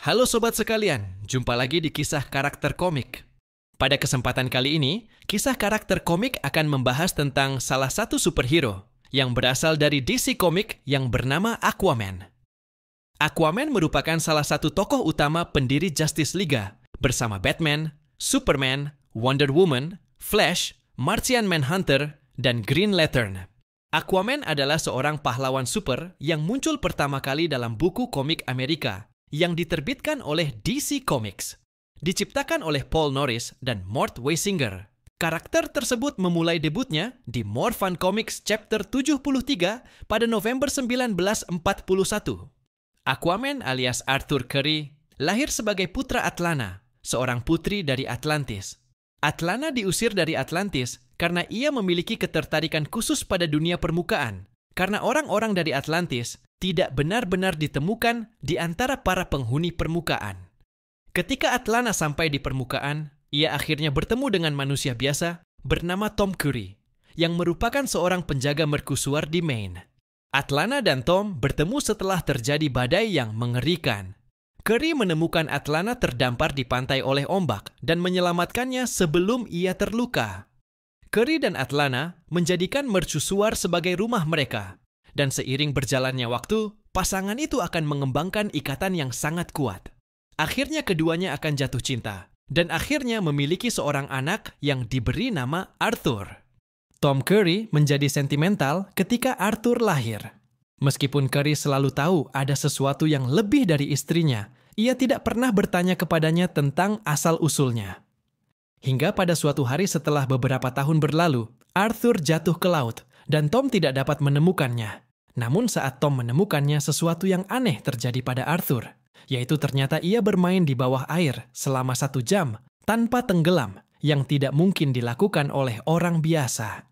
Halo sobat sekalian, jumpa lagi di kisah karakter komik. Pada kesempatan kali ini, kisah karakter komik akan membahas tentang salah satu superhero yang berasal dari DC Comics yang bernama Aquaman. Aquaman merupakan salah satu tokoh utama pendiri Justice League bersama Batman, Superman, Wonder Woman, Flash, Martian Manhunter, dan Green Lantern. Aquaman adalah seorang pahlawan super yang muncul pertama kali dalam buku komik Amerika yang diterbitkan oleh DC Comics. Diciptakan oleh Paul Norris dan Mort Weisinger. Karakter tersebut memulai debutnya di More Fun Comics Chapter 73 pada November 1941. Aquaman alias Arthur Curry lahir sebagai putra Atlana, seorang putri dari Atlantis. Atlana diusir dari Atlantis karena ia memiliki ketertarikan khusus pada dunia permukaan, karena orang-orang dari Atlantis tidak benar-benar ditemukan di antara para penghuni permukaan. Ketika Atlana sampai di permukaan, ia akhirnya bertemu dengan manusia biasa bernama Tom Curry, yang merupakan seorang penjaga mercusuar di Maine. Atlana dan Tom bertemu setelah terjadi badai yang mengerikan. Curry menemukan Atlana terdampar di pantai oleh ombak dan menyelamatkannya sebelum ia terluka. Curry dan Atlana menjadikan mercusuar sebagai rumah mereka. Dan seiring berjalannya waktu, pasangan itu akan mengembangkan ikatan yang sangat kuat. Akhirnya keduanya akan jatuh cinta, dan akhirnya memiliki seorang anak yang diberi nama Arthur. Tom Curry menjadi sentimental ketika Arthur lahir. Meskipun Curry selalu tahu ada sesuatu yang lebih dari istrinya, ia tidak pernah bertanya kepadanya tentang asal-usulnya. Hingga pada suatu hari setelah beberapa tahun berlalu, Arthur jatuh ke laut, dan Tom tidak dapat menemukannya. Namun saat Tom menemukannya, sesuatu yang aneh terjadi pada Arthur, yaitu ternyata ia bermain di bawah air selama 1 jam tanpa tenggelam, yang tidak mungkin dilakukan oleh orang biasa.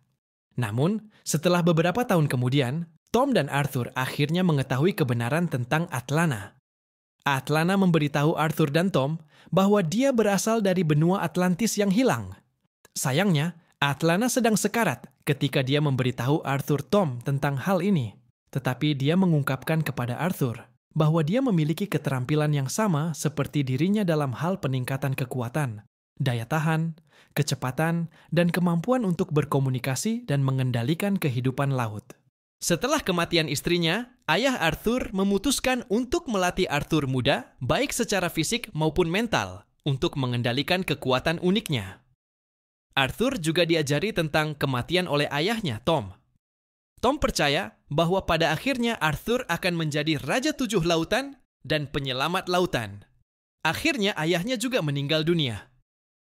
Namun, setelah beberapa tahun kemudian, Tom dan Arthur akhirnya mengetahui kebenaran tentang Atlana. Atlana memberitahu Arthur dan Tom bahwa dia berasal dari benua Atlantis yang hilang. Sayangnya, Atlana sedang sekarat ketika dia memberitahu Arthur Tom tentang hal ini. Tetapi dia mengungkapkan kepada Arthur bahwa dia memiliki keterampilan yang sama seperti dirinya dalam hal peningkatan kekuatan, daya tahan, kecepatan, dan kemampuan untuk berkomunikasi dan mengendalikan kehidupan laut. Setelah kematian istrinya, ayah Arthur memutuskan untuk melatih Arthur muda, baik secara fisik maupun mental, untuk mengendalikan kekuatan uniknya. Arthur juga diajari tentang kematian oleh ayahnya, Tom. Tom percaya bahwa pada akhirnya Arthur akan menjadi Raja 7 Lautan dan penyelamat lautan. Akhirnya ayahnya juga meninggal dunia.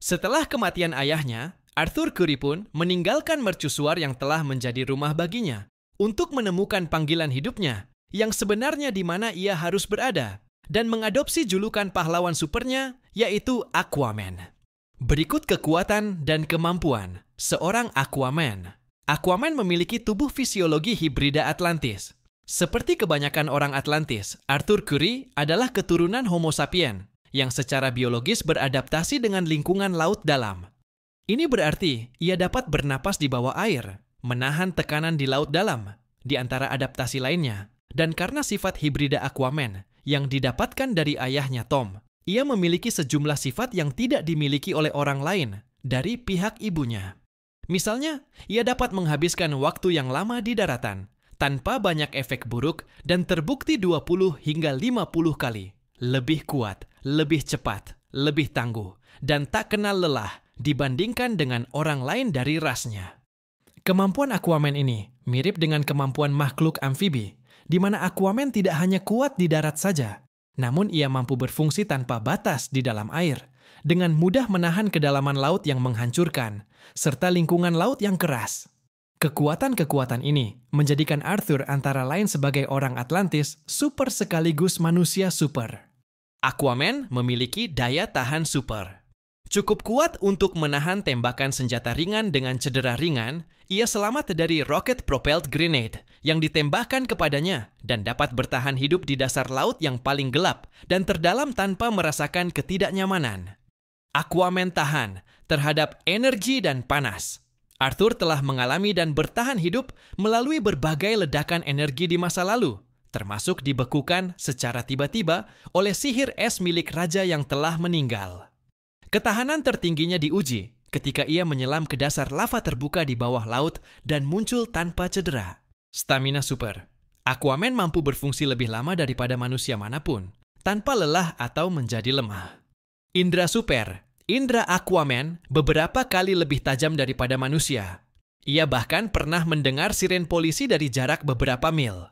Setelah kematian ayahnya, Arthur Curry pun meninggalkan mercusuar yang telah menjadi rumah baginya untuk menemukan panggilan hidupnya yang sebenarnya di mana ia harus berada dan mengadopsi julukan pahlawan supernya, yaitu Aquaman. Berikut kekuatan dan kemampuan seorang Aquaman. Aquaman memiliki tubuh fisiologi hibrida Atlantis. Seperti kebanyakan orang Atlantis, Arthur Curry adalah keturunan Homo sapien yang secara biologis beradaptasi dengan lingkungan laut dalam. Ini berarti ia dapat bernapas di bawah air, menahan tekanan di laut dalam, di antara adaptasi lainnya. Dan karena sifat hibrida Aquaman yang didapatkan dari ayahnya Tom, ia memiliki sejumlah sifat yang tidak dimiliki oleh orang lain dari pihak ibunya. Misalnya, ia dapat menghabiskan waktu yang lama di daratan, tanpa banyak efek buruk dan terbukti 20 hingga 50 kali. Lebih kuat, lebih cepat, lebih tangguh, dan tak kenal lelah dibandingkan dengan orang lain dari rasnya. Kemampuan Aquaman ini mirip dengan kemampuan makhluk amfibi, di mana Aquaman tidak hanya kuat di darat saja, namun ia mampu berfungsi tanpa batas di dalam air, dengan mudah menahan kedalaman laut yang menghancurkan, serta lingkungan laut yang keras. Kekuatan-kekuatan ini menjadikan Arthur antara lain sebagai orang Atlantis super sekaligus manusia super. Aquaman memiliki daya tahan super. Cukup kuat untuk menahan tembakan senjata ringan dengan cedera ringan, ia selamat dari rocket-propelled grenade yang ditembakkan kepadanya dan dapat bertahan hidup di dasar laut yang paling gelap dan terdalam tanpa merasakan ketidaknyamanan. Aquaman tahan terhadap energi dan panas. Arthur telah mengalami dan bertahan hidup melalui berbagai ledakan energi di masa lalu, termasuk dibekukan secara tiba-tiba oleh sihir es milik raja yang telah meninggal. Ketahanan tertingginya diuji ketika ia menyelam ke dasar lava terbuka di bawah laut dan muncul tanpa cedera. Stamina super. Aquaman mampu berfungsi lebih lama daripada manusia manapun, tanpa lelah atau menjadi lemah. Indra super. Indra Aquaman beberapa kali lebih tajam daripada manusia. Ia bahkan pernah mendengar siren polisi dari jarak beberapa mil.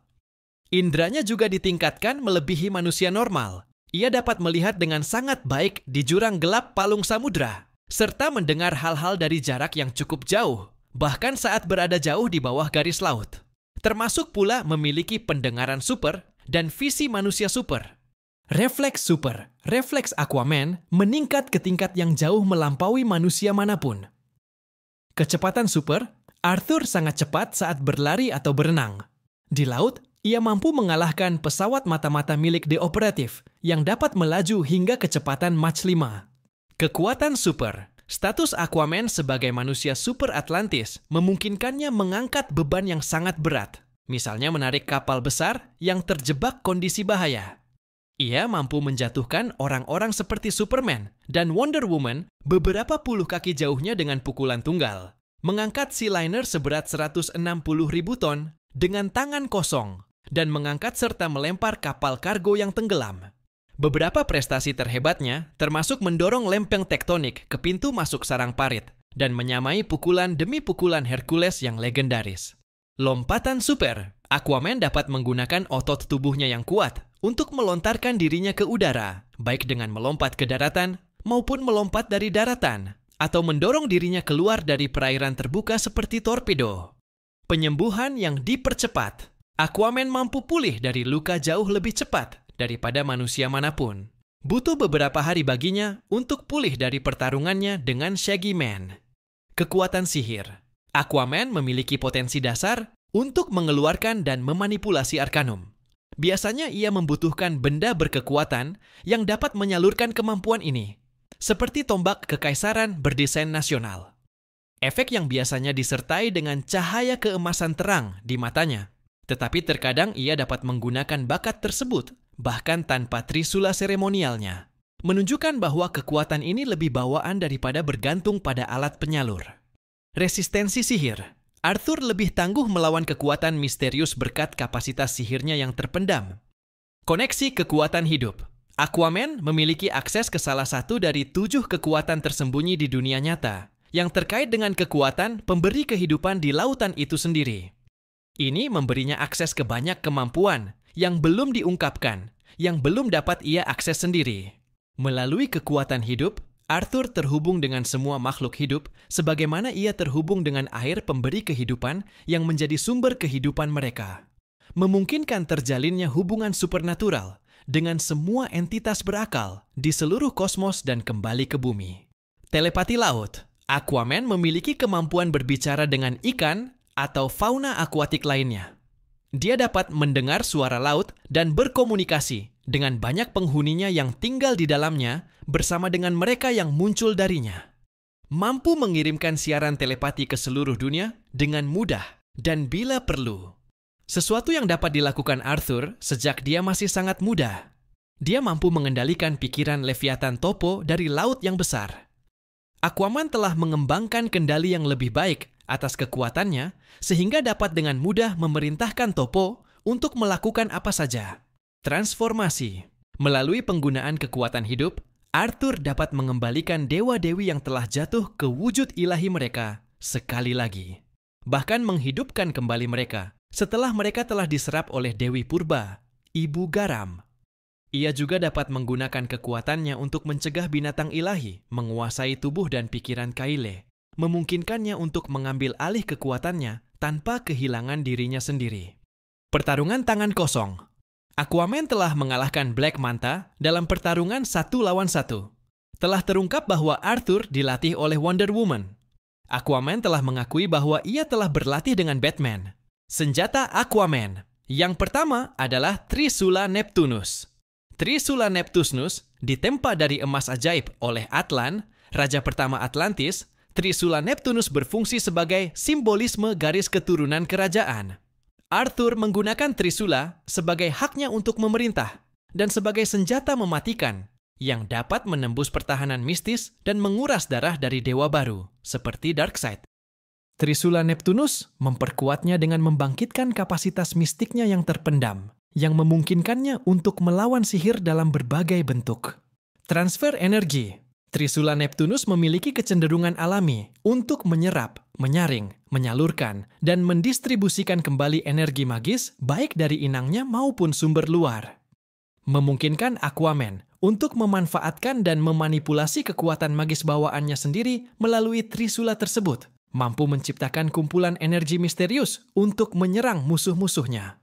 Indranya juga ditingkatkan melebihi manusia normal. Ia dapat melihat dengan sangat baik di jurang gelap palung samudra, serta mendengar hal-hal dari jarak yang cukup jauh, bahkan saat berada jauh di bawah garis laut. Termasuk pula memiliki pendengaran super dan visi manusia super. Refleks super. Refleks Aquaman meningkat ke tingkat yang jauh melampaui manusia manapun. Kecepatan super. Arthur sangat cepat saat berlari atau berenang. Di laut, ia mampu mengalahkan pesawat mata-mata milik The Operative yang dapat melaju hingga kecepatan Mach 5. Kekuatan super. Status Aquaman sebagai manusia super Atlantis memungkinkannya mengangkat beban yang sangat berat, misalnya menarik kapal besar yang terjebak kondisi bahaya. Ia mampu menjatuhkan orang-orang seperti Superman dan Wonder Woman beberapa puluh kaki jauhnya dengan pukulan tunggal, mengangkat Sealiner seberat 160.000 ton dengan tangan kosong, dan mengangkat serta melempar kapal kargo yang tenggelam. Beberapa prestasi terhebatnya termasuk mendorong lempeng tektonik ke pintu masuk sarang parit dan menyamai pukulan demi pukulan Hercules yang legendaris. Lompatan super. Aquaman dapat menggunakan otot tubuhnya yang kuat untuk melontarkan dirinya ke udara, baik dengan melompat ke daratan maupun melompat dari daratan, atau mendorong dirinya keluar dari perairan terbuka seperti torpedo. Penyembuhan yang dipercepat. Aquaman mampu pulih dari luka jauh lebih cepat daripada manusia manapun. Butuh beberapa hari baginya untuk pulih dari pertarungannya dengan Shaggy Man. Kekuatan sihir. Aquaman memiliki potensi dasar untuk mengeluarkan dan memanipulasi Arcanum. Biasanya ia membutuhkan benda berkekuatan yang dapat menyalurkan kemampuan ini, seperti tombak kekaisaran berdesain nasional. Efek yang biasanya disertai dengan cahaya keemasan terang di matanya. Tetapi terkadang ia dapat menggunakan bakat tersebut, bahkan tanpa trisula seremonialnya, menunjukkan bahwa kekuatan ini lebih bawaan daripada bergantung pada alat penyalur. Resistensi sihir. Arthur lebih tangguh melawan kekuatan misterius berkat kapasitas sihirnya yang terpendam. Koneksi kekuatan hidup. Aquaman memiliki akses ke salah satu dari 7 kekuatan tersembunyi di dunia nyata, yang terkait dengan kekuatan pemberi kehidupan di lautan itu sendiri. Ini memberinya akses ke banyak kemampuan yang belum diungkapkan, yang belum dapat ia akses sendiri. Melalui kekuatan hidup, Arthur terhubung dengan semua makhluk hidup sebagaimana ia terhubung dengan air pemberi kehidupan yang menjadi sumber kehidupan mereka. Memungkinkan terjalinnya hubungan supernatural dengan semua entitas berakal di seluruh kosmos dan kembali ke bumi. Telepati laut. Aquaman memiliki kemampuan berbicara dengan ikan atau fauna akuatik lainnya. Dia dapat mendengar suara laut dan berkomunikasi dengan banyak penghuninya yang tinggal di dalamnya bersama dengan mereka yang muncul darinya. Mampu mengirimkan siaran telepati ke seluruh dunia dengan mudah dan bila perlu. Sesuatu yang dapat dilakukan Arthur sejak dia masih sangat muda. Dia mampu mengendalikan pikiran Leviathan Topo dari laut yang besar. Aquaman telah mengembangkan kendali yang lebih baik atas kekuatannya, sehingga dapat dengan mudah memerintahkan Topo untuk melakukan apa saja. Transformasi. Melalui penggunaan kekuatan hidup, Arthur dapat mengembalikan dewa-dewi yang telah jatuh ke wujud ilahi mereka sekali lagi. Bahkan menghidupkan kembali mereka setelah mereka telah diserap oleh Dewi Purba, Ibu Garam. Ia juga dapat menggunakan kekuatannya untuk mencegah binatang ilahi menguasai tubuh dan pikiran Kaile, memungkinkannya untuk mengambil alih kekuatannya tanpa kehilangan dirinya sendiri. Pertarungan tangan kosong. Aquaman telah mengalahkan Black Manta dalam pertarungan 1 lawan 1. Telah terungkap bahwa Arthur dilatih oleh Wonder Woman. Aquaman telah mengakui bahwa ia telah berlatih dengan Batman. Senjata Aquaman. Yang pertama adalah Trisula Neptunus. Trisula Neptunus ditempa dari emas ajaib oleh Atlan, raja pertama Atlantis. Trisula Neptunus berfungsi sebagai simbolisme garis keturunan kerajaan. Arthur menggunakan Trisula sebagai haknya untuk memerintah dan sebagai senjata mematikan yang dapat menembus pertahanan mistis dan menguras darah dari dewa baru, seperti Darkseid. Trisula Neptunus memperkuatnya dengan membangkitkan kapasitas mistiknya yang terpendam, yang memungkinkannya untuk melawan sihir dalam berbagai bentuk. Transfer energi. Trisula Neptunus memiliki kecenderungan alami untuk menyerap, menyaring, menyalurkan, dan mendistribusikan kembali energi magis baik dari inangnya maupun sumber luar. Memungkinkan Aquaman untuk memanfaatkan dan memanipulasi kekuatan magis bawaannya sendiri melalui Trisula tersebut, mampu menciptakan kumpulan energi misterius untuk menyerang musuh-musuhnya.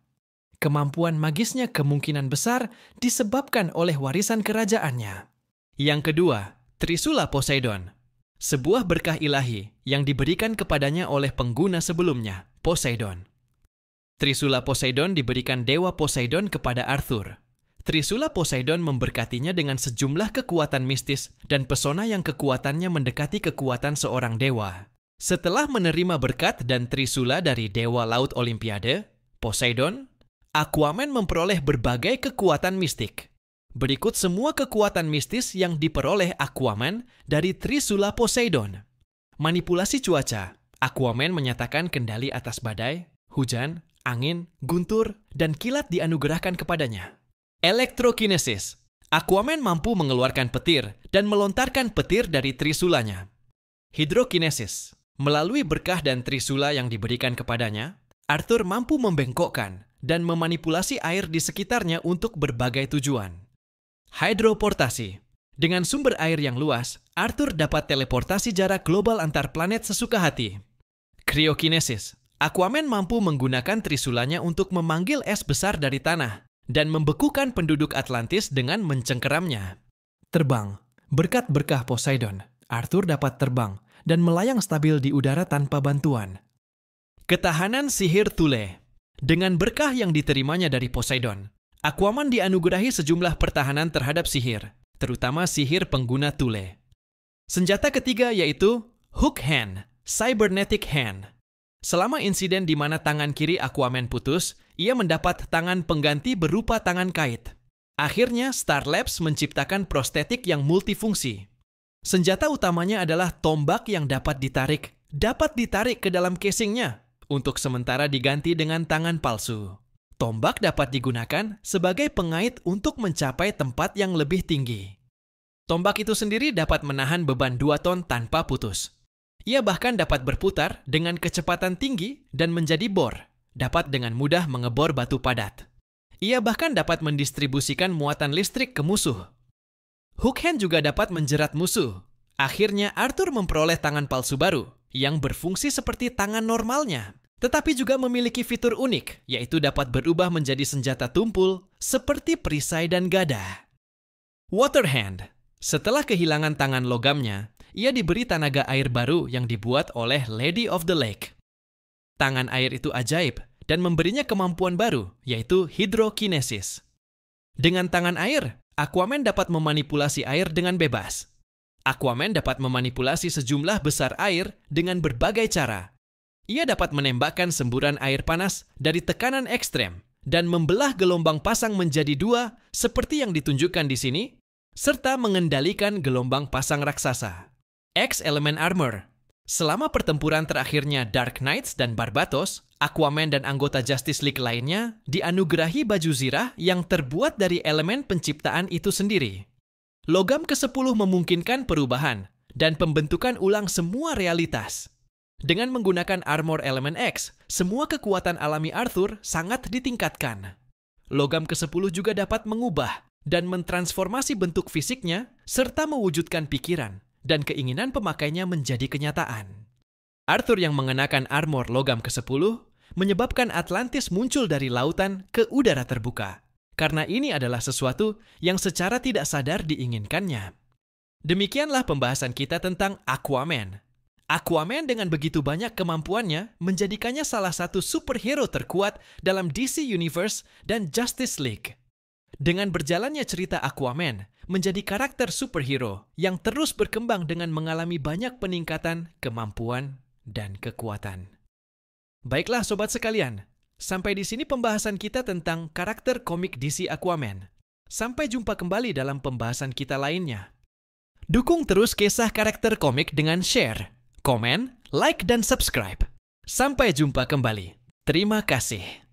Kemampuan magisnya kemungkinan besar disebabkan oleh warisan kerajaannya. Yang kedua, Trisula Poseidon, sebuah berkah ilahi yang diberikan kepadanya oleh pengguna sebelumnya, Poseidon. Trisula Poseidon diberikan dewa Poseidon kepada Arthur. Trisula Poseidon memberkatinya dengan sejumlah kekuatan mistis dan pesona yang kekuatannya mendekati kekuatan seorang dewa. Setelah menerima berkat dan Trisula dari dewa laut Olimpiade, Poseidon, Aquaman memperoleh berbagai kekuatan mistik. Berikut semua kekuatan mistis yang diperoleh Aquaman dari Trisula Poseidon. Manipulasi cuaca. Aquaman menyatakan kendali atas badai, hujan, angin, guntur, dan kilat dianugerahkan kepadanya. Elektrokinesis. Aquaman mampu mengeluarkan petir dan melontarkan petir dari Trisulanya. Hidrokinesis. Melalui berkah dan Trisula yang diberikan kepadanya, Arthur mampu membengkokkan dan memanipulasi air di sekitarnya untuk berbagai tujuan. Hydroportasi. Dengan sumber air yang luas, Arthur dapat teleportasi jarak global antar planet sesuka hati. Kriokinesis. Aquaman mampu menggunakan Trisulanya untuk memanggil es besar dari tanah dan membekukan penduduk Atlantis dengan mencengkeramnya. Terbang. Berkat berkah Poseidon, Arthur dapat terbang dan melayang stabil di udara tanpa bantuan. Ketahanan sihir Thule. Dengan berkah yang diterimanya dari Poseidon, Aquaman dianugerahi sejumlah pertahanan terhadap sihir, terutama sihir pengguna Thule. Senjata ketiga yaitu Hook Hand, Cybernetic Hand. Selama insiden di mana tangan kiri Aquaman putus, ia mendapat tangan pengganti berupa tangan kait. Akhirnya, Star Labs menciptakan prostetik yang multifungsi. Senjata utamanya adalah tombak yang dapat ditarik ke dalam casingnya, untuk sementara diganti dengan tangan palsu. Tombak dapat digunakan sebagai pengait untuk mencapai tempat yang lebih tinggi. Tombak itu sendiri dapat menahan beban 2 ton tanpa putus. Ia bahkan dapat berputar dengan kecepatan tinggi dan menjadi bor, dapat dengan mudah mengebor batu padat. Ia bahkan dapat mendistribusikan muatan listrik ke musuh. Hook Hand juga dapat menjerat musuh. Akhirnya Arthur memperoleh tangan palsu baru yang berfungsi seperti tangan normalnya, tetapi juga memiliki fitur unik, yaitu dapat berubah menjadi senjata tumpul seperti perisai dan gada. Water Hand. Setelah kehilangan tangan logamnya, ia diberi tenaga air baru yang dibuat oleh Lady of the Lake. Tangan air itu ajaib dan memberinya kemampuan baru, yaitu hidrokinesis. Dengan tangan air, Aquaman dapat memanipulasi air dengan bebas. Aquaman dapat memanipulasi sejumlah besar air dengan berbagai cara. Ia dapat menembakkan semburan air panas dari tekanan ekstrem dan membelah gelombang pasang menjadi 2 seperti yang ditunjukkan di sini, serta mengendalikan gelombang pasang raksasa. X-Element Armor. Selama pertempuran terakhirnya Dark Knights dan Barbatos, Aquaman dan anggota Justice League lainnya dianugerahi baju zirah yang terbuat dari elemen penciptaan itu sendiri. Logam ke-10 memungkinkan perubahan dan pembentukan ulang semua realitas. Dengan menggunakan armor elemen X, semua kekuatan alami Arthur sangat ditingkatkan. Logam ke-10 juga dapat mengubah dan mentransformasi bentuk fisiknya serta mewujudkan pikiran dan keinginan pemakainya menjadi kenyataan. Arthur yang mengenakan armor logam ke-10 menyebabkan Atlantis muncul dari lautan ke udara terbuka, karena ini adalah sesuatu yang secara tidak sadar diinginkannya. Demikianlah pembahasan kita tentang Aquaman. Aquaman dengan begitu banyak kemampuannya menjadikannya salah satu superhero terkuat dalam DC Universe dan Justice League. Dengan berjalannya cerita Aquaman menjadi karakter superhero yang terus berkembang dengan mengalami banyak peningkatan kemampuan dan kekuatan. Baiklah sobat sekalian, Sampai di sini pembahasan kita tentang karakter komik DC Aquaman. Sampai jumpa kembali dalam pembahasan kita lainnya. Dukung terus kisah karakter komik dengan share, komen, like, dan subscribe. Sampai jumpa kembali. Terima kasih.